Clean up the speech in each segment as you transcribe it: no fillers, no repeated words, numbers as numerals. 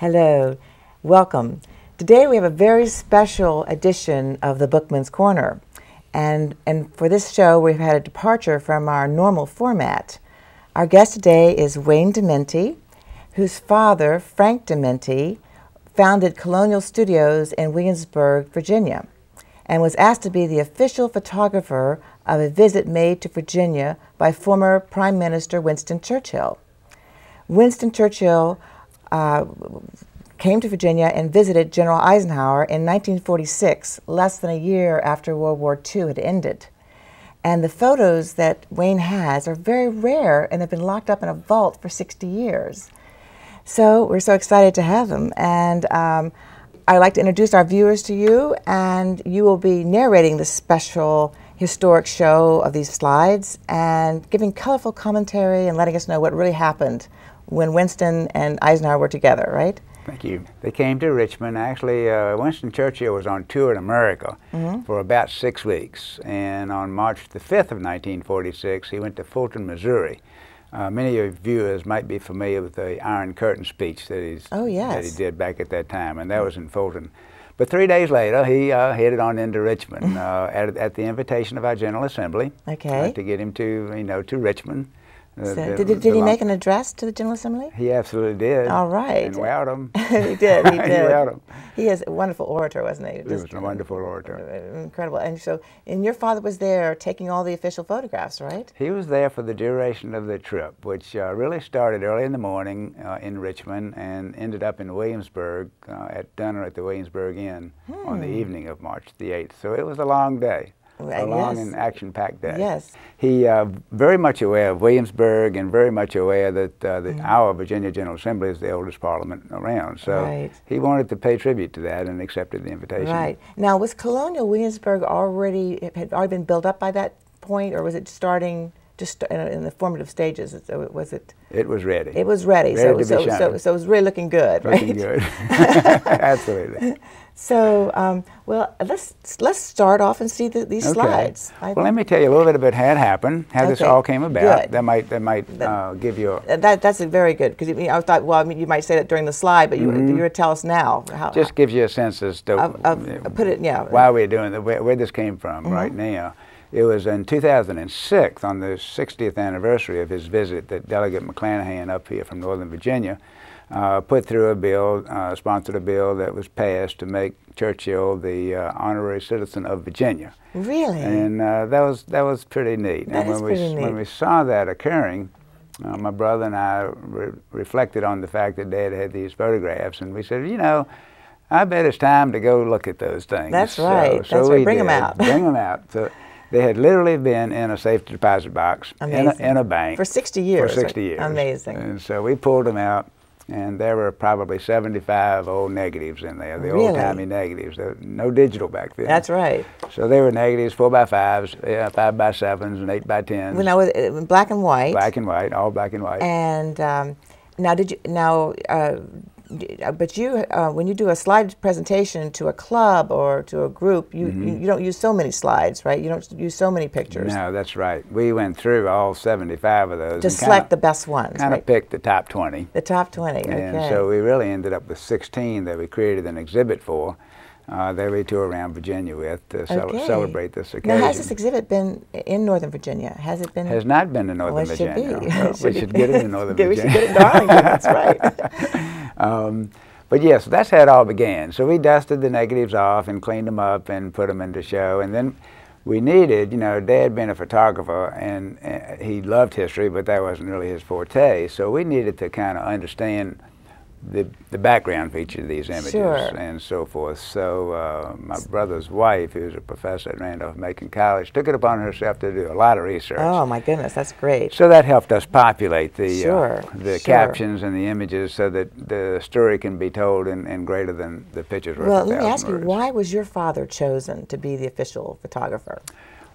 Hello, welcome. Today we have a very special edition of the Bookman's Corner. And for this show, we've had a departure from our normal format. Our guest today is Wayne Dementi, whose father, Frank Dementi, founded Colonial Studios in Williamsburg, Virginia, and was asked to be the official photographer of a visit made to Virginia by former Prime Minister Winston Churchill. Winston Churchill came to Virginia and visited General Eisenhower in 1946, less than a year after World War II had ended. And the photos that Wayne has are very rare and have been locked up in a vault for 60 years. So we're so excited to have them. And I'd like to introduce our viewers to you, and you will be narrating this special historic show of these slides and giving colorful commentary and letting us know what really happened when Winston and Eisenhower were together, right? Thank you. They came to Richmond. Actually, Winston Churchill was on tour in America for about 6 weeks. And on March the 5th of 1946, he went to Fulton, Missouri. Many of your viewers might be familiar with the Iron Curtain speech that, that he did back at that time, and that was in Fulton. But 3 days later, he headed on into Richmond at the invitation of our General Assembly to get him to, to Richmond. Did he make an address to the General Assembly? He absolutely did. All right. And wowed him. He did, he did. He wowed him. He is a wonderful orator, wasn't he? He was a wonderful orator. Incredible. And your father was there taking all the official photographs, right? He was there for the duration of the trip, which really started early in the morning in Richmond and ended up in Williamsburg at dinner at the Williamsburg Inn on the evening of March the 8th. So it was a long day. A long and action-packed day. Yes. He very much aware of Williamsburg and very much aware that our Virginia General Assembly is the oldest parliament around. So he wanted to pay tribute to that and accepted the invitation. Right. Now, was Colonial Williamsburg had already been built up by that point, or was it starting just in the formative stages? Was it? It was ready. It was ready. So it was really looking good, right? Looking good. Absolutely. So, well, let's start off and see these slides. Well, let me tell you a little bit about how it happened, how this all came about. That might give you a... That's very good, because I thought, well, I mean, you might say that during the slide, but you're going to tell us now. Just gives you a sense as to why we're doing it, where this came from right now. It was in 2006, on the 60th anniversary of his visit, that Delegate McClanahan up here from Northern Virginia put through a bill, sponsored a bill that was passed to make Churchill the honorary citizen of Virginia. Really? And that was pretty neat. When we saw that occurring, my brother and I reflected on the fact that Dad had these photographs, and we said, I bet it's time to go look at those things. That's right. So we bring them out. Bring them out. So they had literally been in a safety deposit box in a bank. For 60 years. For 60 years. Amazing. And so we pulled them out, and there were probably 75 old negatives in there, the old-timey negatives. No digital back then. That's right. So they were negatives, 4x5s, 5x7s, and 8x10s. Well, now, black and white. Black and white, all black and white. And but you, when you do a slide presentation to a club or to a group, you don't use so many slides, right? You don't use so many pictures. No, that's right. We went through all 75 of those. To select the best ones, kind of picked the top 20. The top 20, okay. And so we really ended up with 16 that we created an exhibit for, that we tour around Virginia with to celebrate this occasion. Now, has this exhibit been in Northern Virginia? Has it been? Has not been in Northern Virginia. We should get it in Northern Virginia. We should get it in Darlington, that's right. But yes, that's how it all began. So we dusted the negatives off and cleaned them up and put them into show. And then we needed, Dad being a photographer, and he loved history, but that wasn't really his forte. So we needed to kind of understand the background features of these images and so forth. So my brother's wife, who's a professor at Randolph-Macon College, took it upon herself to do a lot of research. Oh my goodness, that's great. So that helped us populate the captions and the images so that the story can be told in greater than the pictures. Well, let me ask you, why was your father chosen to be the official photographer?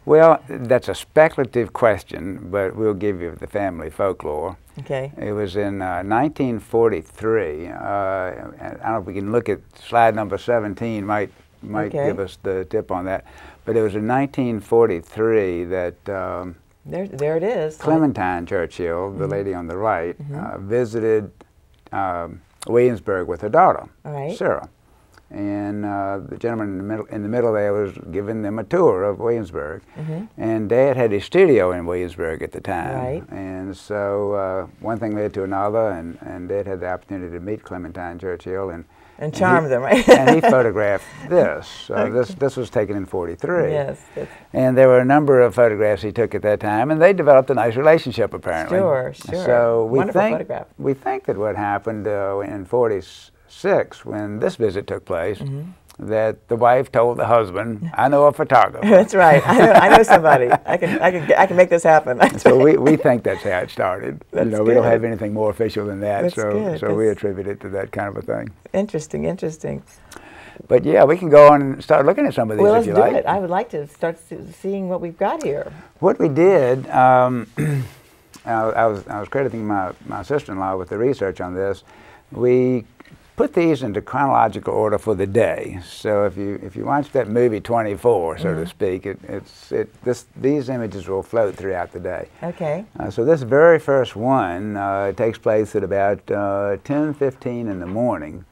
Well, that's a speculative question, but we'll give you the family folklore. Okay. It was in 1943. I don't know if we can look at slide number 17, might give us the tip on that. But it was in 1943 that there it is. Clementine Churchill, the lady on the right, visited Williamsburg with her daughter, All right. Sarah. And the gentleman in the middle there was giving them a tour of Williamsburg. And Dad had his studio in Williamsburg at the time. Right. And so one thing led to another, and Dad had the opportunity to meet Clementine Churchill. And charm them, right? And he photographed this. This was taken in '43. Yes. And there were a number of photographs he took at that time, and they developed a nice relationship, apparently. Sure. So Wonderful photograph. we think that what happened in '46, when this visit took place, that the wife told the husband, "I know a photographer." That's right. I know somebody. I can make this happen. So we think that's how it started. That's we good. don't have anything more official than that. That's good. So we attribute it to that kind of a thing. Interesting. But yeah, we can go on and start looking at some of these if you like. Let's do it. I would like to start seeing what we've got here. What we did, I was crediting my sister-in-law with the research on this. We put these into chronological order for the day. So if you watch that movie 24, so to speak, these images will float throughout the day. Okay. So this very first one takes place at about 10:15 in the morning,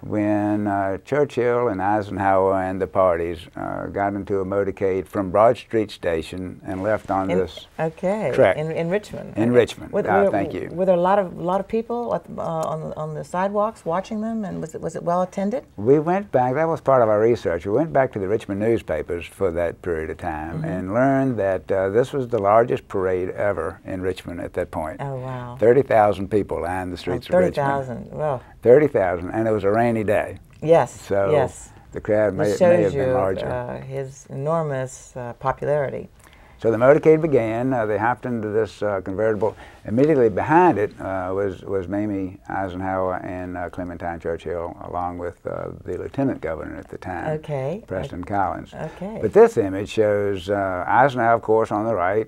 when Churchill and Eisenhower and the parties got into a motorcade from Broad Street Station and left on this track in Richmond. In Richmond. Thank you. Were there a lot of people on the sidewalks watching them, and was it well attended? We went back. That was part of our research. We went back to the Richmond newspapers for that period of time and learned that this was the largest parade ever in Richmond at that point. Oh wow! 30,000 people lined the streets of Richmond. 30,000. Well. 30,000, and it was a rainy day. Yes. So yes. The crowd may have been larger. His enormous popularity. So the motorcade began. They hopped into this convertible. Immediately behind it was Mamie Eisenhower and Clementine Churchill, along with the lieutenant governor at the time, Preston Collins. Okay. But this image shows Eisenhower, of course, on the right,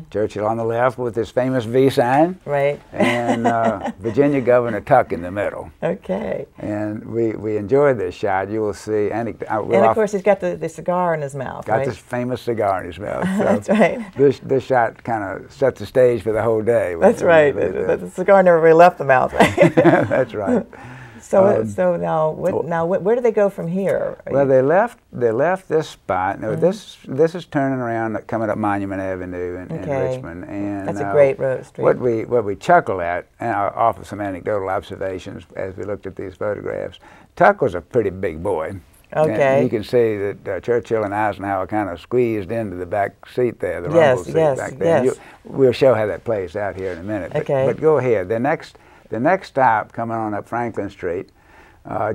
Churchill on the left with his famous V sign, right, and Virginia Governor Tuck in the middle. Okay. And we enjoyed this shot. You will see. And of course, he's got the cigar in his mouth. Got this famous cigar in his mouth. So that's right. This shot kind of sets the stage for the whole day. That's right. The cigar never really left the mouth. Right? That's right. So now where do they go from here? Well, they left this spot. No, this is turning around, coming up Monument Avenue in Richmond, and that's a great road street. What we chuckle at, and I'll offer some anecdotal observations as we looked at these photographs. Tuck was a pretty big boy. Okay. And you can see that Churchill and Eisenhower kind of squeezed into the back seat there, the rumble seat back there. Yes. We'll show how that plays out here in a minute. But go ahead. The next stop, coming on up Franklin Street,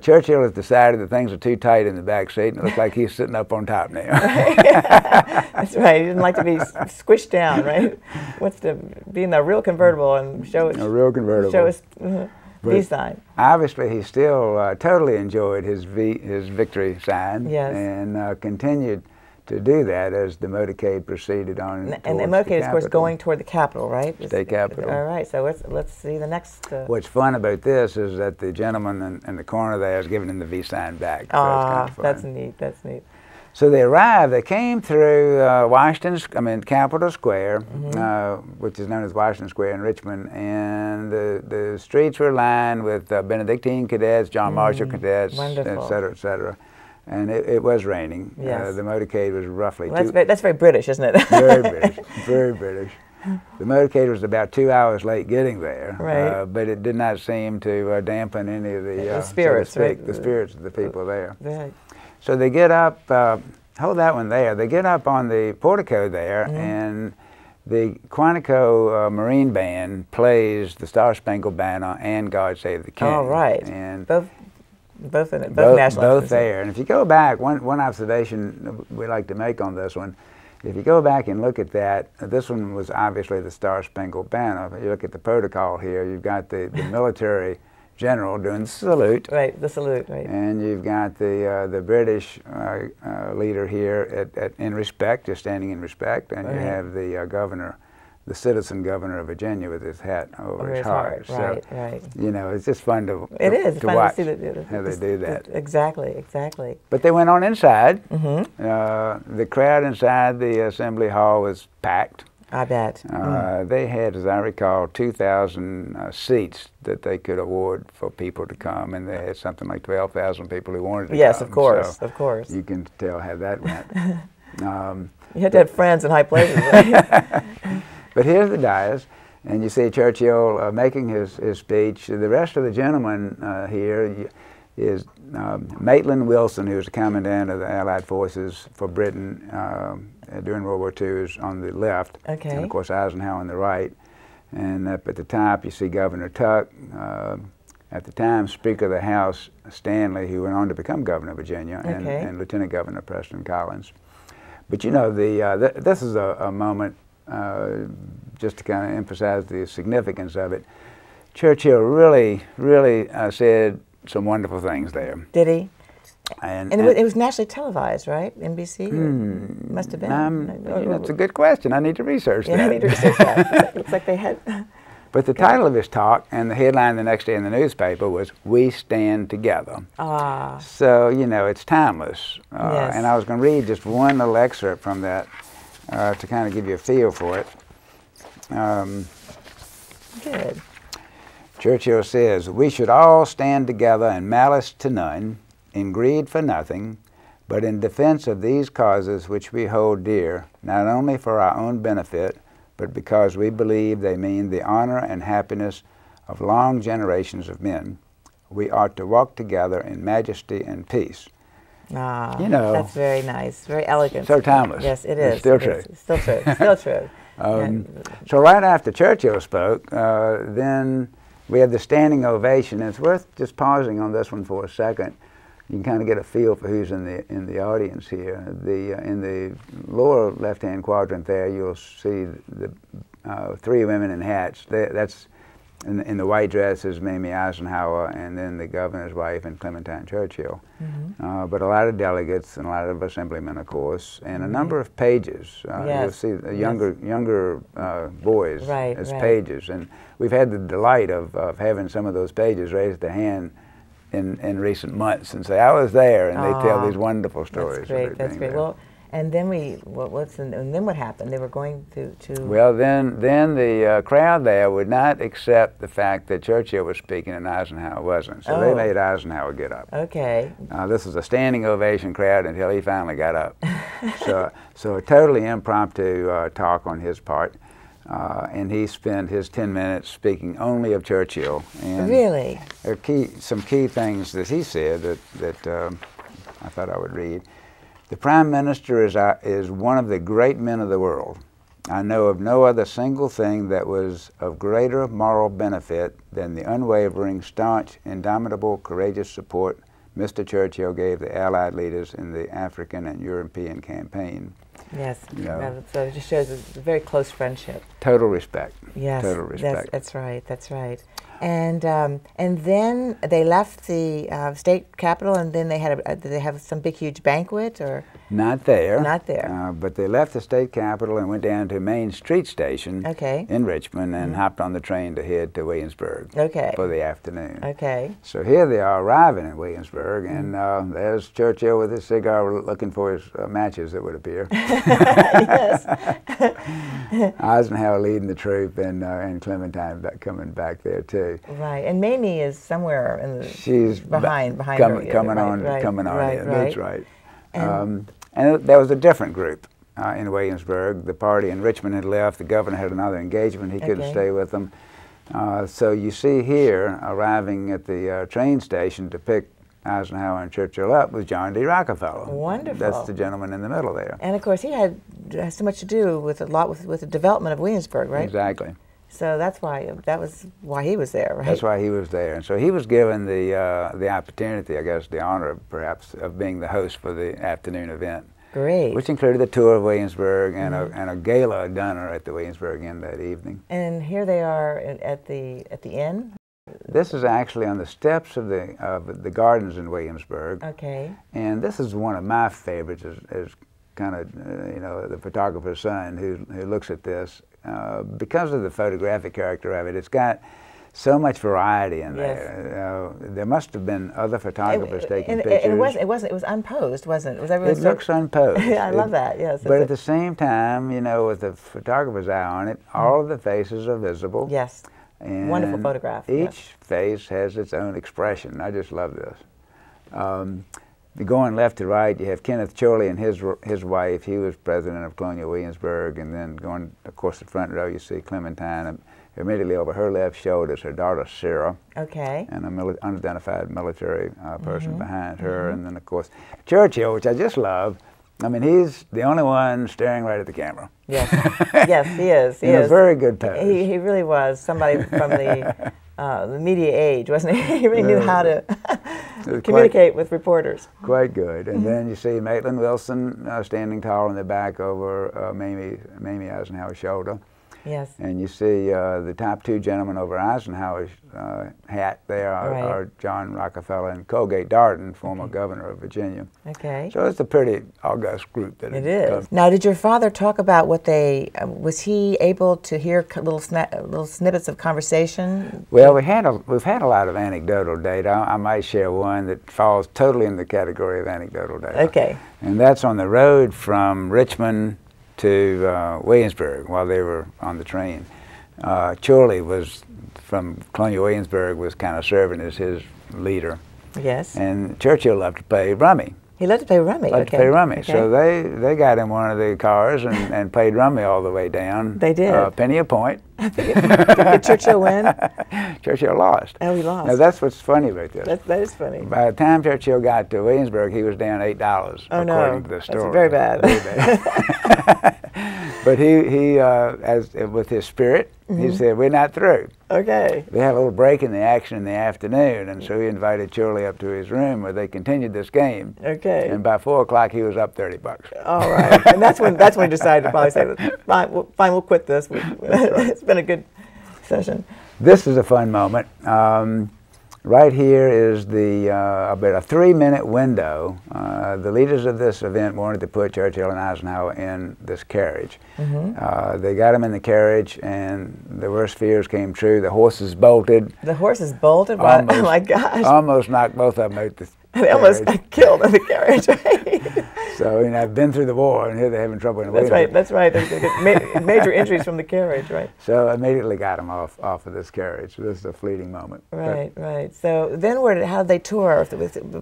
Churchill has decided that things are too tight in the back seat, and it looks like he's sitting up on top now. That's right. He didn't like to be squished down, right? Wants to be in a real convertible and show his V sign. Obviously, he still totally enjoyed his victory sign, and continued to do that as the motorcade proceeded on. And the motorcade, of course, going toward the Capitol, right? State Capitol. All right, so let's see the next. What's fun about this is that the gentleman in the corner there is giving him the V sign back. That's neat. That's neat. So they arrived. They came through Capitol Square, which is known as Washington Square in Richmond, and the streets were lined with Benedictine cadets, John Marshall cadets, et cetera, et cetera. And it was raining. Yes. The motorcade was roughly that's very British, isn't it? Very British, very British. The motorcade was about 2 hours late getting there, right. But it did not seem to dampen any of the spirits, so to speak, the spirits of the people there. Right. So they get up, hold that one there, they get up on the portico there, and the Quantico Marine Band plays the Star Spangled Banner and God Save the King. All right. And both national both there. And if you go back, one observation we like to make on this one, if you go back and look at that, this one was obviously the Star Spangled Banner. If you look at the protocol here, you've got the military general doing the salute. Right, the salute, right. And you've got the British leader here in respect, just standing in respect, and you have the governor, the citizen governor of Virginia, with his hat over his heart. Right, so, right. You know, it's just fun to to watch see how they do that. Exactly. But they went on inside. The crowd inside the assembly hall was packed. I bet. They had, as I recall, 2,000 seats that they could award for people to come, and they had something like 12,000 people who wanted to come. Yes, of course, so of course. You can tell how that went. You had to have friends in high places, right? But here's the dais, and you see Churchill making his speech. The rest of the gentlemen here is Maitland Wilson, who was the commandant of the Allied forces for Britain during World War II, is on the left. Okay. And of course Eisenhower on the right. And up at the top you see Governor Tuck. At the time, Speaker of the House Stanley, who went on to become Governor of Virginia, and Lieutenant Governor Preston Collins. But you know, this is a moment, just to kind of emphasize the significance of it. Churchill really said some wonderful things there. Did he? And it was nationally televised, right? NBC? Must have been. That's a good question. I need to research that. I need to research that. Looks like they had. But the title of his talk and the headline the next day in the newspaper was, "We Stand Together." Ah. So, you know, it's timeless. Yes. And I was going to read just one little excerpt from that to kind of give you a feel for it. Good. Churchill says, "We should all stand together in malice to none, in greed for nothing, but in defense of these causes which we hold dear, not only for our own benefit, but because we believe they mean the honor and happiness of long generations of men. We ought to walk together in majesty and peace." Ah, you know, that's very nice, very elegant. So timeless. Yes, it is. It's still true. It's still true. Still true. So right after Churchill spoke, then we had the standing ovation. And it's worth just pausing on this one for a second. You can kind of get a feel for who's in the audience here. In the lower left-hand quadrant there, you'll see the three women in hats. That's in the white dress is Mamie Eisenhower, and then the governor's wife and Clementine Churchill. But a lot of delegates and a lot of assemblymen, of course, and a number of pages. You'll see the younger boys as pages, and we've had the delight of having some of those pages raise their hand in recent months and say, "I was there," and they tell these wonderful stories. That's great. That's great. Well, and then and then what happened? They were going to. Well, then the crowd there would not accept the fact that Churchill was speaking and Eisenhower wasn't, so they made Eisenhower get up. Okay. This was a standing ovation crowd until he finally got up. so a totally impromptu talk on his part. And he spent his 10 minutes speaking only of Churchill. And really? There are some key things that he said that I thought I would read. "The Prime Minister is one of the great men of the world. I know of no other single thing that was of greater moral benefit than the unwavering, staunch, indomitable, courageous support Mr. Churchill gave the Allied leaders in the African and European campaign." Yes, you know, so it just shows a very close friendship. Total respect. Yes, total respect. That's right. That's right. And then they left the state capitol, and then they had did they have some big huge banquet or? Not there. Not there. But they left the state capitol and went down to Main Street Station in Richmond and hopped on the train to head to Williamsburg for the afternoon. Okay. So here they are arriving in Williamsburg, and there's Churchill with his cigar looking for his matches, it would appear. Yes. Eisenhower leading the troop, and Clementine coming back there too. Right, and Mamie is somewhere in the. She's behind coming on in. That's right. And there was a different group in Williamsburg. The party in Richmond had left. The governor had another engagement. He couldn't stay with them. So you see here, arriving at the train station to pick Eisenhower and Churchill up was John D. Rockefeller. Wonderful. That's the gentleman in the middle there. And of course, he had so much to do with with the development of Williamsburg, right? Exactly. So that was why he was there, right? That's why he was there, and so he was given the opportunity, I guess, the honor, perhaps, of being the host for the afternoon event. Great. Which included a tour of Williamsburg and a gala dinner at the Williamsburg Inn that evening. And here they are at the inn. This is actually on the steps of the gardens in Williamsburg. Okay. And this is one of my favorites, as kind of the photographer's son who looks at this. Because of the photographic character of it, it's got so much variety in Yes. there. There must have been other photographers taking pictures. It was unposed, wasn't it? Was everyone It looks unposed. Yeah, I love that. Yes. But at the same time, you know, with the photographer's eye on it, all of the faces are visible. Yes. And wonderful photograph. Each face has its own expression. I just love this. Going left to right, you have Kenneth Chorley and his wife. He was president of Colonial Williamsburg. And then going across the front row, you see Clementine. Immediately over her left shoulder is her daughter Sarah. Okay. And an unidentified military person behind her. And then, of course, Churchill, which I just love. I mean, he's the only one staring right at the camera. Yes, yes, he is. He is. A very good pose. He really was somebody from the media age, wasn't he? He really knew how to communicate with reporters. Quite good. And then you see Maitland Wilson standing tall in the back over Mamie Eisenhower's shoulder. Yes. And you see the top two gentlemen over Eisenhower's hat there are John Rockefeller and Colgate Darden, former governor of Virginia. Okay. So it's a pretty august group that it is. Now, did your father talk about what they, was he able to hear little snippets of conversation? Well, we've had a lot of anecdotal data. I might share one that falls totally in the category of anecdotal data. Okay. And that's on the road from Richmond to Williamsburg while they were on the train. Chorley was from Colonial Williamsburg, was kind of serving as his leader. Yes. And Churchill loved to play rummy. He loved to play rummy. Loved to play rummy. Okay. So they got in one of the cars and played rummy all the way down. They did. Penny a point. Did Churchill win? Churchill lost. Oh, he lost. Now that's what's funny about this. That is funny. By the time Churchill got to Williamsburg, he was down $8. Oh, according to the story. That's very bad. Very bad. But he as with his spirit, he said, "We're not through." Okay. They had a little break in the action in the afternoon, and so he invited Chorley up to his room where they continued this game. Okay. And by 4 o'clock, he was up $30. All right. And that's when he decided to probably say, "Fine, we'll quit this. It's been a good session." This is a fun moment. Right here is about a 3-minute window. The leaders of this event wanted to put Churchill and Eisenhower in this carriage. They got him in the carriage, and the worst fears came true. The horses bolted. The horses bolted? Almost, oh my gosh. Almost knocked both of them out the They almost got killed in the carriage, right? So, you know, I've been through the war, and here they're having trouble in the That's right, that's right. They get major injuries from the carriage, right? So I immediately got them off of this carriage. This is a fleeting moment. Right, right. So then how did they tour?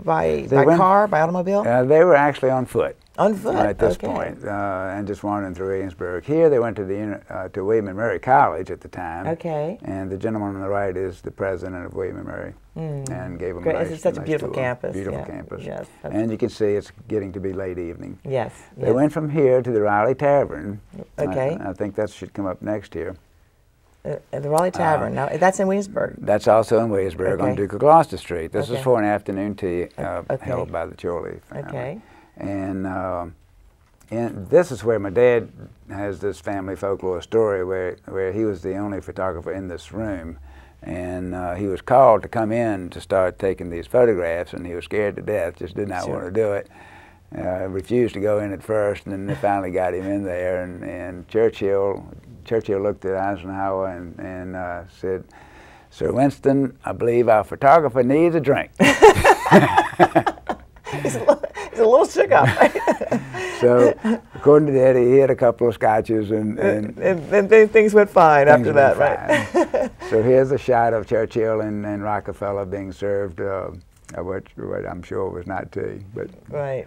By car, by automobile? They were actually on foot. On foot, at this point, and just wandering through Williamsburg. Here they went to to William and Mary College at the time. Okay. And the gentleman on the right is the president of William and Mary, and gave them a nice, it's such a beautiful campus. Beautiful campus. Yes. And you can see it's getting to be late evening. Yes. They went from here to the Raleigh Tavern. Okay. I think that should come up next here. The Raleigh Tavern. Now that's in Williamsburg. That's also in Williamsburg on Duke of Gloucester Street. This is for an afternoon tea held by the Chorley family. Okay. And this is where my dad has this family folklore story where he was the only photographer in this room, and he was called to come in to start taking these photographs, and he was scared to death, just did not want to do it. Refused to go in at first, and then they finally got him in there, and Churchill looked at Eisenhower and said, "Sir Winston, I believe our photographer needs a drink." He's a little shook up, right? So, according to Daddy, he had a couple of scotches, and then things went fine after that, right? So here's a shot of Churchill and Rockefeller being served, what I'm sure was not tea, but right,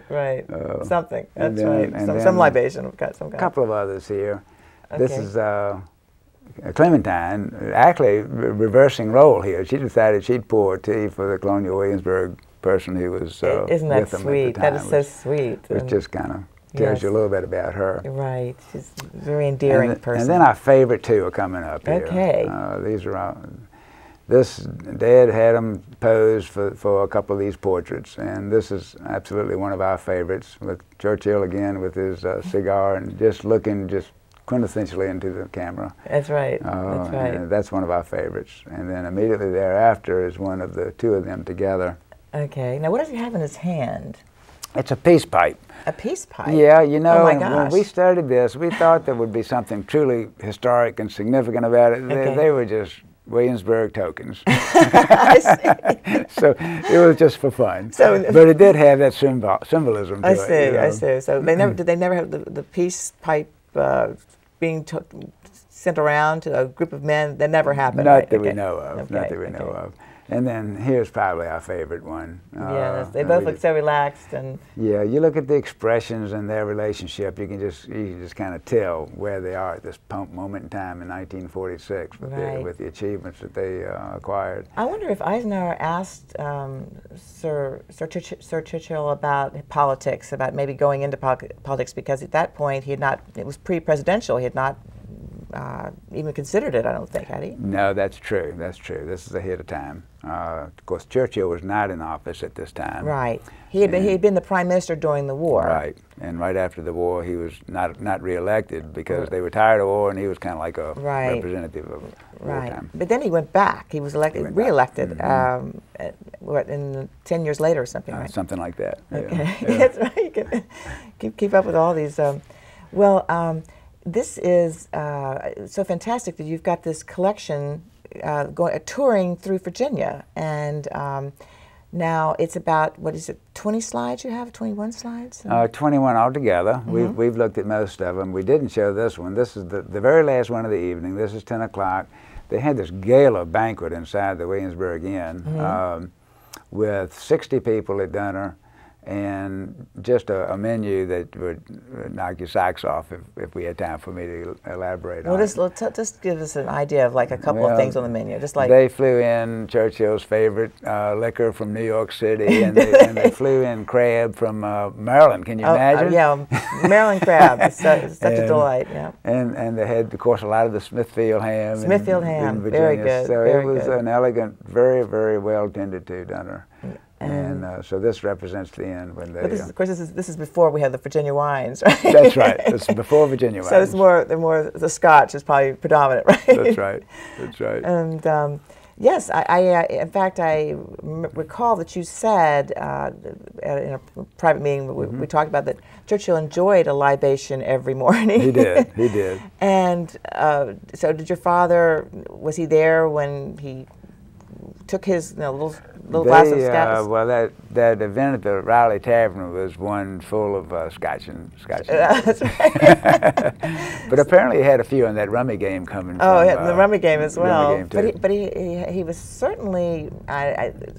something. That's then, right. Some libation of some kind. A couple of others here. Okay. This is Clementine, actually reversing role here. She decided she'd pour tea for the Colonial Williamsburg person who was Isn't that with them sweet? at the time. That is so sweet. Which just kind of tells you a little bit about her. Right. She's a very endearing person. And then our favorite two are coming up here. Okay. These are Dad had them posed for a couple of these portraits, and this is absolutely one of our favorites, with Churchill again with his cigar and just looking quintessentially into the camera. That's right. That's right. And that's one of our favorites. And then immediately thereafter is one of the two of them together. Okay. Now, what does he have in his hand? It's a peace pipe. A peace pipe? Yeah, you know, when we started this, we thought there would be something truly historic and significant about it. They were just Williamsburg tokens. I see. So it was just for fun. So, but it did have that symbolism to I it. see, You know? I see. So did they never have the peace pipe being sent around to a group of men? That never happened. Not right? that Okay. we know of. Okay. Not that we know of. And then here's probably our favorite one. Yeah, they both look so relaxed and. Yeah, you look at the expressions in their relationship. You can just kind of tell where they are at this moment in time in 1946 with the achievements that they acquired. I wonder if Eisenhower asked Sir Churchill about politics, about maybe going into politics, because at that point he had not. It was pre-presidential. He had not even considered it, I don't think, had he? No, that's true. That's true. This is ahead of time. Of course, Churchill was not in office at this time. Right. He had been the prime minister during the war. Right. And right after the war, he was not reelected because they were tired of war, and he was kind of like a representative of wartime. But then he went back. He was reelected. What, 10 years later or something, right? Something like that. Okay. Yeah. That's right. You can keep up with all these. This is so fantastic that you've got this collection touring through Virginia, and now it's about, what is it, 20 slides you have, 21 slides? 21 altogether. We've looked at most of them. We didn't show this one. This is the very last one of the evening. This is 10 o'clock. They had this gala banquet inside the Williamsburg Inn with 60 people at dinner, and just a menu that would knock your socks off if we had time for me to elaborate on it. Just give us an idea of like a couple of things on the menu. Just like they flew in Churchill's favorite liquor from New York City, and they flew in crab from Maryland. Can you imagine? Yeah, Maryland crab. It's such a delight. Yeah. And they had, of course, a lot of the Smithfield ham. Smithfield ham, very good. So it was an elegant, very, very well tended to dinner. And so this represents the end when they. But of course, this is before we had the Virginia wines, right? That's right. This is before Virginia wines. So it's the Scotch is probably predominant, right? That's right. That's right. And yes, in fact, I recall that you said in a private meeting we talked about that Churchill enjoyed a libation every morning. He did. He did. And so, did your father? Was he there when he took his little glass of scotch? Well, that event at the Raleigh Tavern was one full of scotch and That's right. But apparently he had a few in that rummy game coming. Oh, yeah, the rummy game as well. But he was certainly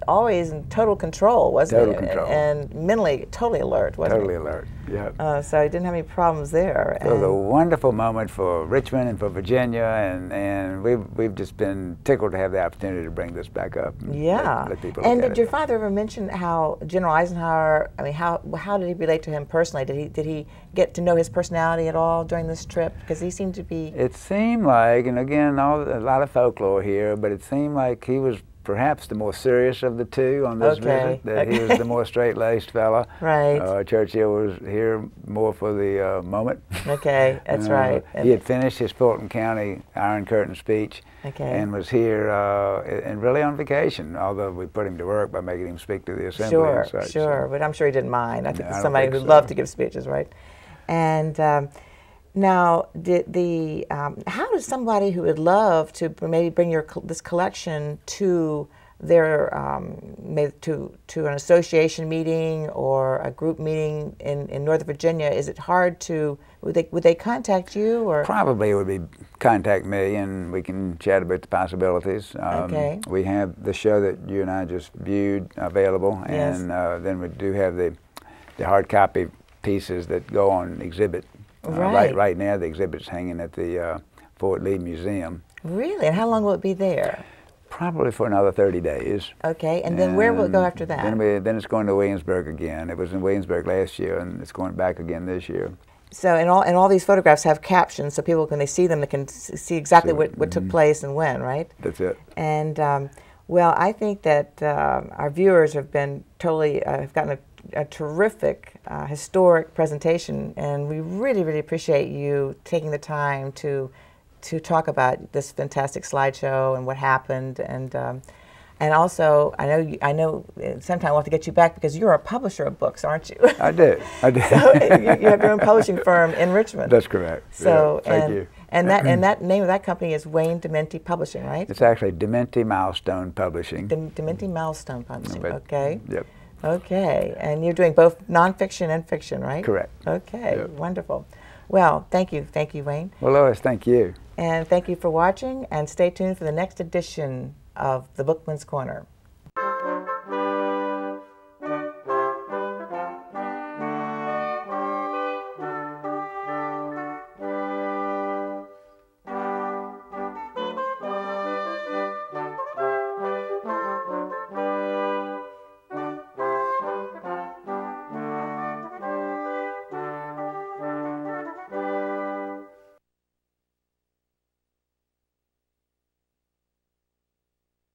always in total control, wasn't he? Total control. And mentally totally alert, wasn't he? Totally alert. Yeah. So he didn't have any problems there. It was a wonderful moment for Richmond and for Virginia, and we've just been tickled to have the opportunity to bring this back up. Yeah. Let people and look at did your father ever mention how General Eisenhower? I mean, how did he relate to him personally? Did he get to know his personality at all during this trip? Because he seemed to be. It seemed like, and again, a lot of folklore here, but it seemed like he was perhaps the more serious of the two on this visit, that he was the more straight-laced fella. Right. Churchill was here more for the moment. Okay, that's right. He had finished his Fulton County Iron Curtain speech and was here and really on vacation, although we put him to work by making him speak to the assembly and such. Sure, but I'm sure he didn't mind. I think he's I somebody who loved to give speeches, right? And now, how does somebody who would love to maybe bring this collection to their maybe to an association meeting or a group meeting in Northern Virginia? Is it hard to? Would they contact you or? Probably it would be contact me, and we can chat about the possibilities. Okay. We have the show that you and I just viewed available, and then we do have the hard copy pieces that go on exhibit. Right now, the exhibit's hanging at the Fort Lee Museum. Really? And how long will it be there? Probably for another 30 days. Okay, and then where will it go after that? Then it's going to Williamsburg again. It was in Williamsburg last year, and it's going back again this year. So, and all these photographs have captions, so people, when they see them, they can see exactly what took place and when, right? That's it. And well, I think that our viewers have been totally have gotten a terrific historic presentation, and we really, really appreciate you taking the time to talk about this fantastic slideshow and what happened, and also I know sometime we'll have to get you back because you're a publisher of books, aren't you? I do. So you have your own publishing firm in Richmond. That's correct. So yeah, thank you. And that name of that company is Wayne Dementi Publishing, right? It's actually Dementi Milestone Publishing. Dementi Milestone Publishing. But, okay. Yep. Okay. And you're doing both nonfiction and fiction, right? Correct. Okay. Yep. Wonderful. Well, thank you, Wayne. Well, Lois, thank you. And thank you for watching. And stay tuned for the next edition of the Bookman's Corner.